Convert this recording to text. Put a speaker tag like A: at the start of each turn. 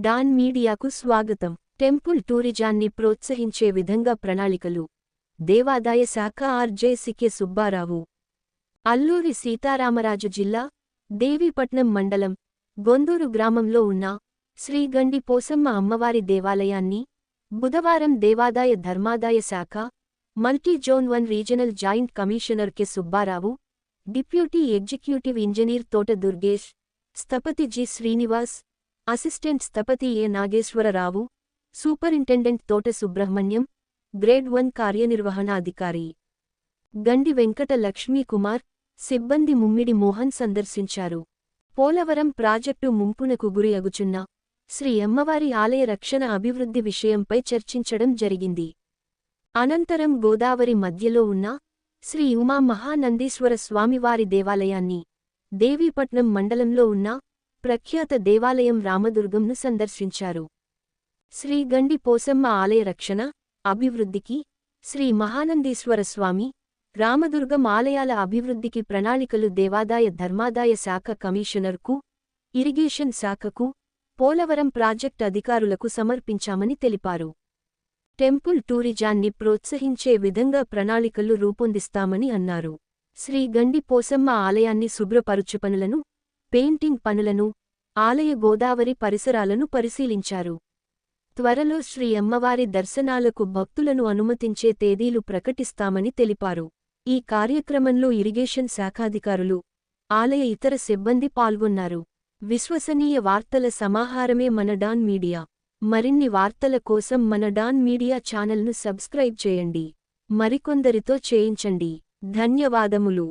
A: Don మీడియాకు స్వాగతం. Temple టూరిజాన్ని ప్రోత్సహించే విధంగా ప్రణాళికలు. దేవాదాయ శాఖ ఆర్జే సికే సుబ్బారావు. అల్లూరి సీతారామరాజు జిల్లా దేవీపట్నం మండలం గొందూరు గ్రామంలో ఉన్న శ్రీ గండి పోసమ్మ అమ్మవారి దేవాలయాన్ని బుధవారం దేవాదాయ ధర్మాదాయ శాఖ multi zone 1 regional joint commissioner K Subbarao, deputy executive engineer తోట దుర్గేష్, స్థపతి జి శ్రీనివాస్, అసిస్టెంట్ స్థపతి ఎ నాగేశ్వరరావు, సూపరింటెండెంట్ తోట సుబ్రహ్మణ్యం, గ్రేడ్ 1 కార్యనిర్వహణాధికారి గండి వెంకట లక్ష్మీకుమార్, సిబ్బంది ముమ్మిడి మోహన్ సందర్శించారు. పోలవరం ప్రాజెక్టు ముంపునకు గురి అగుచున్న శ్రీ అమ్మవారి ఆలయ రక్షణ అభివృద్ధి విషయంపై చర్చించడం జరిగింది. అనంతరం గోదావరి మధ్యలో ఉన్న శ్రీ ఉమా మహానందీశ్వర స్వామివారి దేవాలయాన్ని, దేవీపట్నం మండలంలో ఉన్న ప్రఖ్యాత దేవాలయం రామదుర్గంను సందర్శించారు. శ్రీ గండి పోసమ్మ ఆలయ రక్షణ, అభివృద్ధికి, శ్రీ మహానందీశ్వర స్వామి, రామదుర్గం ఆలయాల అభివృద్ధికి ప్రణాళికలు దేవాదాయ ధర్మాదాయ శాఖ కమిషనర్కు, ఇరిగేషన్ శాఖకు, పోలవరం ప్రాజెక్ట్ అధికారులకు సమర్పించామని తెలిపారు. టెంపుల్ టూరిజాన్ని ప్రోత్సహించే విధంగా ప్రణాళికలు రూపొందిస్తామని అన్నారు. శ్రీ గండి పోసమ్మ ఆలయాన్ని శుభ్రపరుచు పనులను, పెయింటింగ్ పనులను, ఆలయ గోదావరి పరిసరాలను పరిశీలించారు. త్వరలో శ్రీ అమ్మవారి దర్శనాలకు భక్తులను అనుమతించే తేదీలు ప్రకటిస్తామని తెలిపారు. ఈ కార్యక్రమంలో ఇరిగేషన్ శాఖాధికారులు, ఆలయ ఇతర సిబ్బంది పాల్గొన్నారు. విశ్వసనీయ వార్తల సమాహారమే మన డాన్ మీడియా. మరిన్ని వార్తల కోసం మన డాన్ మీడియా ఛానల్ను సబ్స్క్రైబ్ చేయండి. మరికొందరితో చేయించండి. ధన్యవాదములు.